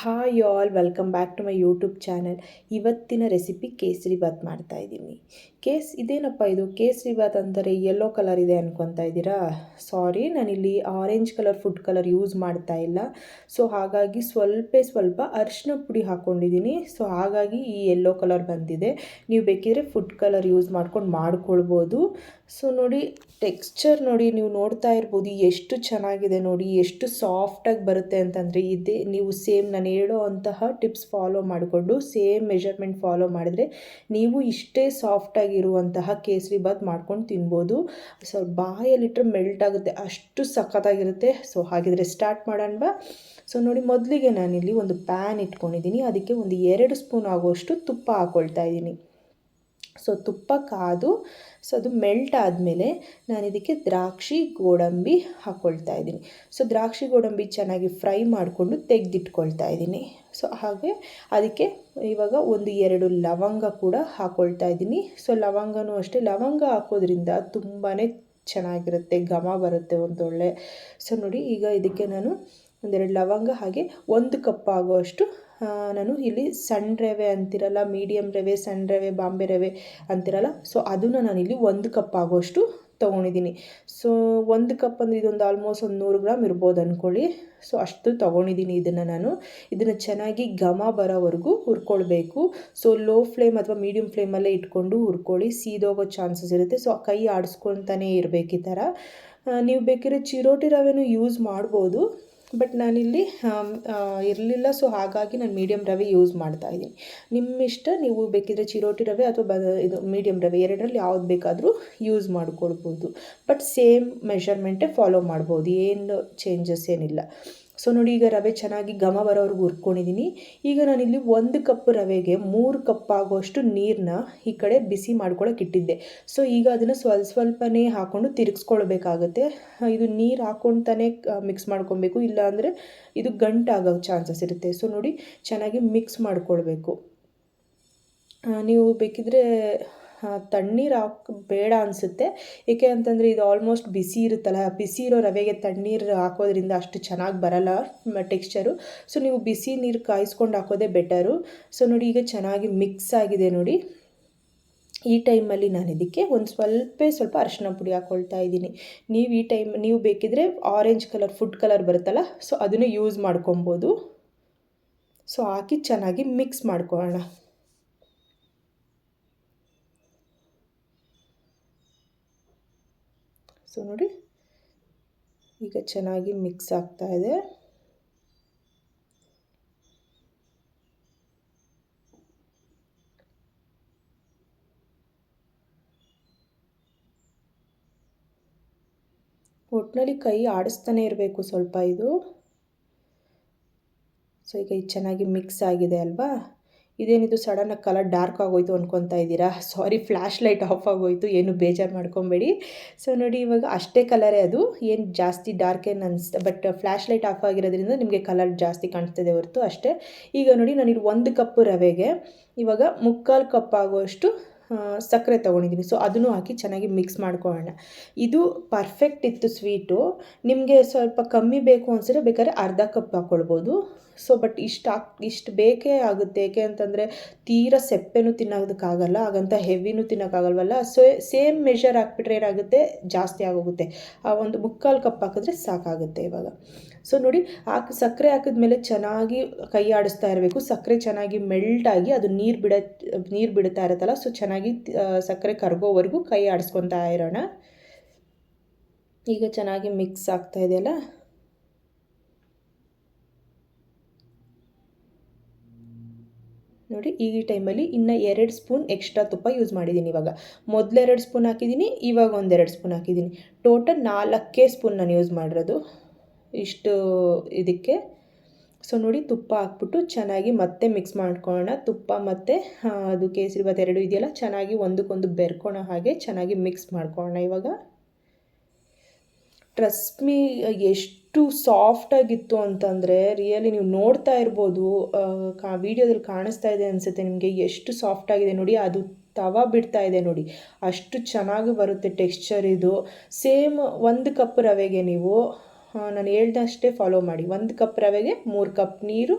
Hi all welcome back to my YouTube channel. ಇವತ್ತಿನ recipe kesari bath ಮಾಡ್ತಾಯಿದ್ದೀನಿ. ಇದೇನಪ್ಪ ಇದು ಕೇಸರಿ ಬಾತ್ ಅಂದರೆ ಯೆಲ್ಲೋ ಕಲರ್ ಇದೆ ಅನ್ಕೊತಾ ಇದ್ದೀರಾ? ಸಾರಿ, ನಾನಿಲ್ಲಿ orange colour food colour use ಮಾಡ್ತಾ ಇಲ್ಲ. ಸೊ ಹಾಗಾಗಿ ಸ್ವಲ್ಪ ಅರಿಶಿನ ಪುಡಿ ಹಾಕ್ಕೊಂಡಿದ್ದೀನಿ. ಸೊ ಹಾಗಾಗಿ ಈ ಯೆಲ್ಲೋ ಕಲರ್ ಬಂದಿದೆ. ನೀವು ಬೇಕಿದ್ರೆ ಫುಡ್ ಕಲರ್ ಯೂಸ್ ಮಾಡ್ಕೊಂಡು ಮಾಡ್ಕೊಳ್ಬೋದು. ಸೊ ನೋಡಿ, ಟೆಕ್ಸ್ಚರ್ ನೋಡಿ, ನೀವು ನೋಡ್ತಾ ಇರ್ಬೋದು ಎಷ್ಟು ಚೆನ್ನಾಗಿದೆ ನೋಡಿ, ಎಷ್ಟು ಸಾಫ್ಟಾಗಿ ಬರುತ್ತೆ ಅಂತಂದರೆ ಇದೇ ನೀವು ಸೇಮ್ ನಾನು ಹೇಳೋ ಅಂತಹ ಟಿಪ್ಸ್ ಫಾಲೋ ಮಾಡಿಕೊಂಡು ಸೇಮ್ ಮೆಷರ್ಮೆಂಟ್ ಫಾಲೋ ಮಾಡಿದರೆ ನೀವು ಇಷ್ಟೇ ಸಾಫ್ಟಾಗಿರುವಂತಹ ಕೇಸರಿ ಬಾತ್ ಮಾಡ್ಕೊಂಡು ತಿನ್ಬೋದು. ಸೊ ಬಾಯಲ್ಲಿಟ್ಟರೆ ಮೆಲ್ಟ್ ಆಗುತ್ತೆ, ಅಷ್ಟು ಸಖತ್ತಾಗಿರುತ್ತೆ. ಸೊ ಹಾಗಿದ್ರೆ ಸ್ಟಾರ್ಟ್ ಮಾಡೋಣವಾ? ಸೊ ನೋಡಿ, ಮೊದಲಿಗೆ ನಾನಿಲ್ಲಿ ಒಂದು ಪ್ಯಾನ್ ಇಟ್ಕೊಂಡಿದ್ದೀನಿ. ಅದಕ್ಕೆ ಒಂದು 2 ಸ್ಪೂನ್ ಆಗುವಷ್ಟು ತುಪ್ಪ ಹಾಕ್ಕೊಳ್ತಾ ಇದ್ದೀನಿ. ಸೊ ತುಪ್ಪ ಕಾದು ಅದು ಮೆಲ್ಟ್ ಆದಮೇಲೆ ನಾನು ಇದಕ್ಕೆ ದ್ರಾಕ್ಷಿ ಗೋಡಂಬಿ ಹಾಕ್ಕೊಳ್ತಾ ಇದ್ದೀನಿ. ಸೊ ದ್ರಾಕ್ಷಿ ಗೋಡಂಬಿ ಚೆನ್ನಾಗಿ ಫ್ರೈ ಮಾಡಿಕೊಂಡು ತೆಗೆದಿಟ್ಕೊಳ್ತಾ ಇದ್ದೀನಿ. ಸೊ ಹಾಗೆ ಅದಕ್ಕೆ ಇವಾಗ ಒಂದು 2 ಲವಂಗ ಕೂಡ ಹಾಕ್ಕೊಳ್ತಾ ಇದ್ದೀನಿ. ಸೊ ಲವಂಗನೂ ಅಷ್ಟೇ, ಲವಂಗ ಹಾಕೋದ್ರಿಂದ ತುಂಬಾ ಚೆನ್ನಾಗಿರುತ್ತೆ, ಘಮ ಬರುತ್ತೆ ಒಂದೊಳ್ಳೆ. ಸೊ ನೋಡಿ, ಈಗ ಇದಕ್ಕೆ ನಾನು 2 ಲವಂಗ ಹಾಗೆ 1 ಕಪ್ ಆಗುವಷ್ಟು ನಾನು ಇಲ್ಲಿ ಸಣ್ಣ ರವೆ ಅಂತಿರಲ್ಲ, ಮೀಡಿಯಮ್ ರವೆ, ಸಣ್ಣ ರವೆ, ಬಾಂಬೆ ರವೆ ಅಂತಿರಲ್ಲ, ಸೊ ಅದನ್ನು ನಾನಿಲ್ಲಿ 1 ಕಪ್ ಆಗೋಷ್ಟು ತೊಗೊಂಡಿದ್ದೀನಿ. ಸೊ 1 ಕಪ್ ಅಂದರೆ ಇದೊಂದು ಆಲ್ಮೋಸ್ಟ್ ಒಂದು 100 ಗ್ರಾಮ್ ಇರ್ಬೋದು ಅಂದ್ಕೊಳ್ಳಿ. ಸೊ ಅಷ್ಟು ತೊಗೊಂಡಿದ್ದೀನಿ. ಇದನ್ನು ಚೆನ್ನಾಗಿ ಘಮ ಬರೋವರೆಗೂ ಹುರ್ಕೊಳ್ಬೇಕು. ಸೊ ಲೋ ಫ್ಲೇಮ್ ಅಥವಾ ಮೀಡಿಯಮ್ ಫ್ಲೇಮಲ್ಲೇ ಇಟ್ಕೊಂಡು ಹುರ್ಕೊಳ್ಳಿ, ಸೀದೋಗೋ ಚಾನ್ಸಸ್ ಇರುತ್ತೆ. ಸೊ ಕೈ ಆಡಿಸ್ಕೊತಾನೇ ಇರಬೇಕು ಈ ಥರ. ನೀವು ಬೇಕಿದ್ರೆ ಚಿರೋಟಿ ರವೆನೂ ಯೂಸ್ ಮಾಡ್ಬೋದು, ಬಟ್ ನಾನಿಲ್ಲಿ ಇರಲಿಲ್ಲ. ಸೊ ಹಾಗಾಗಿ ನಾನು ಮೀಡಿಯಮ್ ರವೆ ಯೂಸ್ ಮಾಡ್ತಾಯಿದ್ದೀನಿ. ನಿಮ್ಮ ಇಷ್ಟ, ನೀವು ಬೇಕಿದ್ರೆ ಚಿರೋಟಿ ರವೆ ಅಥವಾ ಇದು ಮೀಡಿಯಮ್ ರವೆ ಎರಡರಲ್ಲಿ ಯಾವ್ದು ಬೇಕಾದರೂ ಯೂಸ್ ಮಾಡ್ಕೊಳ್ಬೋದು. ಬಟ್ ಸೇಮ್ ಮೆಷರ್ಮೆಂಟೇ ಫಾಲೋ ಮಾಡ್ಬೋದು, ಏನು ಚೇಂಜಸ್ ಏನಿಲ್ಲ. ಸೊ ನೋಡಿ, ಈಗ ರವೆ ಚೆನ್ನಾಗಿ ಘಮ ಬರೋವರೆಗೂ ಹುರ್ಕೊಂಡಿದ್ದೀನಿ. ಈಗ ನಾನಿಲ್ಲಿ 1 ಕಪ್ ರವೆಗೆ 3 ಕಪ್ ಆಗೋಷ್ಟು ನೀರನ್ನ ಈ ಕಡೆ ಬಿಸಿ ಮಾಡ್ಕೊಳಕ್ಕೆ ಇಟ್ಟಿದ್ದೆ. ಸೊ ಈಗ ಅದನ್ನು ಸ್ವಲ್ಪನೇ ಹಾಕ್ಕೊಂಡು ತಿರುಗಿಸ್ಕೊಳ್ಬೇಕಾಗತ್ತೆ. ಇದು ನೀರು ಹಾಕ್ಕೊತಾನೆ ಮಿಕ್ಸ್ ಮಾಡ್ಕೊಬೇಕು, ಇಲ್ಲಾಂದರೆ ಇದು ಗಂಟಾಗೋ ಚಾನ್ಸಸ್ ಇರುತ್ತೆ. ಸೊ ನೋಡಿ, ಚೆನ್ನಾಗಿ ಮಿಕ್ಸ್ ಮಾಡ್ಕೊಳ್ಬೇಕು. ನೀವು ಬೇಕಿದ್ರೆ ತಣ್ಣೀರು ಬೇಡ ಅನಿಸುತ್ತೆ. ಏಕೆ ಅಂತಂದರೆ ಇದು ಆಲ್ಮೋಸ್ಟ್ ಬಿಸಿ ಇರುತ್ತಲ್ಲ, ಬಿಸಿ ಇರೋ ರವೆಗೆ ತಣ್ಣೀರು ಹಾಕೋದ್ರಿಂದ ಅಷ್ಟು ಚೆನ್ನಾಗಿ ಬರಲ್ಲ ಟೆಕ್ಸ್ಚರು. ಸೊ ನೀವು ಬಿಸಿ ನೀರು ಕಾಯಿಸ್ಕೊಂಡು ಹಾಕೋದೇ ಬೆಟರು. ಸೊ ನೋಡಿ, ಈಗ ಚೆನ್ನಾಗಿ ಮಿಕ್ಸ್ ಆಗಿದೆ ನೋಡಿ. ಈ ಟೈಮಲ್ಲಿ ನಾನು ಇದಕ್ಕೆ ಒಂದು ಸ್ವಲ್ಪ ಅರಿಶಿನ ಪುಡಿ ಹಾಕ್ಕೊಳ್ತಾ ಇದ್ದೀನಿ. ನೀವು ಬೇಕಿದ್ರೆ ಆರೆಂಜ್ ಕಲರ್ ಫುಡ್ ಕಲರ್ ಬರುತ್ತಲ್ಲ, ಸೊ ಅದನ್ನು ಯೂಸ್ ಮಾಡ್ಕೊಬೋದು. ಸೊ ಹಾಕಿ ಚೆನ್ನಾಗಿ ಮಿಕ್ಸ್ ಮಾಡ್ಕೊಳ್ಳೋಣ. ಸೊ ನೋಡಿ, ಈಗ ಚೆನ್ನಾಗಿ ಮಿಕ್ಸ್ ಆಗ್ತಾ ಇದೆ. ಒಟ್ಟಿನಲ್ಲಿ ಕೈ ಆಡಿಸ್ತಾನೆ ಇರಬೇಕು ಸ್ವಲ್ಪ ಇದು. ಸೊ ಈಗ ಇದು ಚೆನ್ನಾಗಿ ಮಿಕ್ಸ್ ಆಗಿದೆ ಅಲ್ವಾ? ಇದೇನಿದು ಸಡನ್ನಾಗಿ ಕಲರ್ ಡಾರ್ಕ್ ಆಗೋಯ್ತು ಅಂದ್ಕೊತಾ ಇದ್ದೀರಾ? ಸಾರಿ, ಫ್ಲ್ಯಾಶ್ ಲೈಟ್ ಆಫ್ ಆಗೋಯ್ತು, ಏನು ಬೇಜಾರು ಮಾಡ್ಕೊಬೇಡಿ. ಸೊ ನೋಡಿ, ಇವಾಗ ಅಷ್ಟೇ ಕಲರೇ, ಅದು ಏನು ಜಾಸ್ತಿ ಡಾರ್ಕ್ ಏನು ಬಟ್ ಫ್ಲ್ಯಾಶ್ ಲೈಟ್ ಆಫ್ ಆಗಿರೋದ್ರಿಂದ ನಿಮಗೆ ಕಲರ್ ಜಾಸ್ತಿ ಕಾಣಿಸ್ತಿದೆ ಹೊರತು ಅಷ್ಟೇ. ಈಗ ನೋಡಿ, ನಾನಿಲ್ಲಿ 1 ಕಪ್ ರವೆಗೆ ಇವಾಗ 3/4 ಕಪ್ ಆಗುವಷ್ಟು ಸಕ್ಕರೆ ತೊಗೊಂಡಿದ್ದೀನಿ. ಸೊ ಅದನ್ನು ಹಾಕಿ ಚೆನ್ನಾಗಿ ಮಿಕ್ಸ್ ಮಾಡ್ಕೊಳ್ಳೋಣ. ಇದು ಪರ್ಫೆಕ್ಟ್ ಇತ್ತು ಸ್ವೀಟು. ನಿಮಗೆ ಸ್ವಲ್ಪ ಕಮ್ಮಿ ಬೇಕು ಅನಿಸಿದ್ರೆ ಬೇಕಾದ್ರೆ ಅರ್ಧ ಕಪ್ ಹಾಕ್ಕೊಳ್ಬೋದು. ಸೊ ಬಟ್ ಇಷ್ಟು ಬೇಕೇ ಆಗುತ್ತೆ. ಏಕೆ ಅಂತಂದರೆ ತೀರಾ ಸೆಪ್ಪೆನೂ ತಿನ್ನೋದಕ್ಕಾಗಲ್ಲ, ಹಾಗಂತ ಹೆವಿನೂ ತಿನ್ನೋಕ್ಕಾಗಲ್ವಲ್ಲ. ಸೊ ಸೇಮ್ ಮೆಷರ್ ಹಾಕ್ಬಿಟ್ರೆ ಏನಾಗುತ್ತೆ, ಜಾಸ್ತಿ ಆಗೋಗುತ್ತೆ. ಒಂದು 3/4 ಕಪ್ ಹಾಕಿದ್ರೆ ಸಾಕಾಗುತ್ತೆ ಇವಾಗ. ಸೊ ನೋಡಿ, ಸಕ್ಕರೆ ಹಾಕಿದ್ಮೇಲೆ ಚೆನ್ನಾಗಿ ಕೈ ಆಡಿಸ್ತಾ ಇರಬೇಕು. ಸಕ್ಕರೆ ಚೆನ್ನಾಗಿ ಮೆಲ್ಟಾಗಿ ಅದು ನೀರು ಬಿಡುತ್ತಾ ಇರುತ್ತಲ್ಲ, ಸೊ ಚೆನ್ನಾಗಿ ಸಕ್ಕರೆ ಕರಗೋವರೆಗೂ ಕೈ ಆಡಿಸ್ಕೊತಾ ಇರೋಣ. ಈಗ ಚೆನ್ನಾಗಿ ಮಿಕ್ಸ್ ಆಗ್ತಾ ಇದೆಯಲ್ಲ. ನೋಡಿ, ಈ ಟೈಮಲ್ಲಿ ಇನ್ನು 2 ಸ್ಪೂನ್ ಎಕ್ಸ್ಟ್ರಾ ತುಪ್ಪ ಯೂಸ್ ಮಾಡಿದ್ದೀನಿ. ಇವಾಗ ಮೊದಲು 2 ಸ್ಪೂನ್ ಹಾಕಿದ್ದೀನಿ, ಇವಾಗ ಒಂದು 2 ಸ್ಪೂನ್ ಹಾಕಿದ್ದೀನಿ. ಟೋಟಲ್ 4 ಸ್ಪೂನ್ ನಾನು ಯೂಸ್ ಮಾಡಿರೋದು ಇಷ್ಟು ಇದಕ್ಕೆ. ಸೊ ನೋಡಿ, ತುಪ್ಪ ಹಾಕ್ಬಿಟ್ಟು ಚೆನ್ನಾಗಿ ಮತ್ತೆ ಮಿಕ್ಸ್ ಮಾಡ್ಕೊಳ್ಳೋಣ. ತುಪ್ಪ ಮತ್ತು ಅದು ಕೇಸರಿ ಬಾತ್ 2 ಇದೆಯಲ್ಲ, ಚೆನ್ನಾಗಿ ಒಂದಕ್ಕೊಂದು ಬೆರ್ಕೊಳ್ಳೋ ಹಾಗೆ ಚೆನ್ನಾಗಿ ಮಿಕ್ಸ್ ಮಾಡ್ಕೊಳ್ಳೋಣ. ಇವಾಗ ಟ್ರಸ್ಟ್ ಮೀ, ಎಷ್ಟು ಸಾಫ್ಟಾಗಿತ್ತು ಅಂತಂದರೆ ರಿಯಲಿ ನೀವು ನೋಡ್ತಾ ಇರ್ಬೋದು, ವಿಡಿಯೋದಲ್ಲಿ ಕಾಣಿಸ್ತಾ ಇದೆ ಅನಿಸುತ್ತೆ ನಿಮಗೆ, ಎಷ್ಟು ಸಾಫ್ಟಾಗಿದೆ ನೋಡಿ. ಅದು ತವ ಬಿಡ್ತಾ ಇದೆ ನೋಡಿ, ಅಷ್ಟು ಚೆನ್ನಾಗಿ ಬರುತ್ತೆ ಟೆಕ್ಸ್ಚರ್ ಇದು. ಸೇಮ್ 1 ಕಪ್ ರವೆಗೆ ನೀವು ನಾನು ಹೇಳ್ದಷ್ಟೇ ಫಾಲೋ ಮಾಡಿ. 1 ಕಪ್ ರವೆಗೆ 3 ಕಪ್ ನೀರು,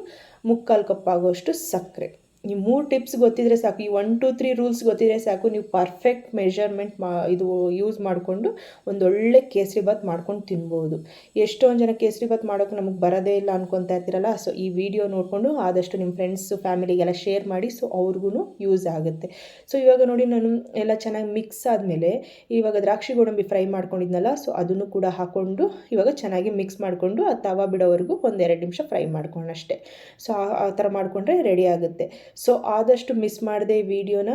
3/4 ಕಪ್ ಆಗೋಷ್ಟು ಸಕ್ಕರೆ. ಈ 3 ಟಿಪ್ಸ್ ಗೊತ್ತಿದ್ರೆ ಸಾಕು, ಈ 1 2 3 ರೂಲ್ಸ್ ಗೊತ್ತಿದ್ರೆ ಸಾಕು, ನೀವು ಪರ್ಫೆಕ್ಟ್ ಮೆಷರ್ಮೆಂಟ್ ಇದು ಯೂಸ್ ಮಾಡಿಕೊಂಡು ಒಂದೊಳ್ಳೆ ಕೇಸರಿಬಾತ್ ಮಾಡ್ಕೊಂಡು ತಿನ್ಬೋದು. ಎಷ್ಟೊಂದು ಜನ ಕೇಸರಿಬಾತ್ ಮಾಡೋಕ್ಕೆ ನಮಗೆ ಬರೋದೇ ಇಲ್ಲ ಅನ್ಕೊತಾ ಇರ್ತೀರಲ್ಲ, ಸೊ ಈ ವಿಡಿಯೋ ನೋಡಿಕೊಂಡು ಆದಷ್ಟು ನಿಮ್ಮ ಫ್ರೆಂಡ್ಸು ಫ್ಯಾಮಿಲಿಗೆಲ್ಲ ಶೇರ್ ಮಾಡಿ, ಸೊ ಅವ್ರಿಗೂ ಯೂಸ್ ಆಗುತ್ತೆ. ಸೊ ಇವಾಗ ನೋಡಿ, ನಾನು ಎಲ್ಲ ಚೆನ್ನಾಗಿ ಮಿಕ್ಸ್ ಆದಮೇಲೆ ಇವಾಗ ದ್ರಾಕ್ಷಿ ಗೋಡಂಬಿ ಫ್ರೈ ಮಾಡ್ಕೊಂಡಿದ್ನಲ್ಲ, ಸೊ ಅದನ್ನು ಕೂಡ ಹಾಕ್ಕೊಂಡು ಇವಾಗ ಚೆನ್ನಾಗಿ ಮಿಕ್ಸ್ ಮಾಡಿಕೊಂಡು ಆ ತವ ಬಿಡೋವರೆಗೂ 1-2 ನಿಮಿಷ ಫ್ರೈ ಮಾಡ್ಕೊಂಡು ಅಷ್ಟೇ. ಸೊ ಆ ಥರ ಮಾಡಿಕೊಂಡ್ರೆ ರೆಡಿ ಆಗುತ್ತೆ. ಸೊ ಆದಷ್ಟು ಮಿಸ್ ಮಾಡದೆ ಈ ವಿಡಿಯೋನ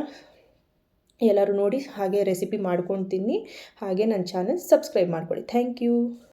ಎಲ್ಲರೂ ನೋಡಿ ಹಾಗೆ ರೆಸಿಪಿ ಮಾಡ್ಕೊಂಡು ತಿನ್ನಿ. ಹಾಗೆ ನನ್ನ ಚಾನಲ್ ಸಬ್ಸ್ಕ್ರೈಬ್ ಮಾಡ್ಕೊಳ್ಳಿ. Thank you.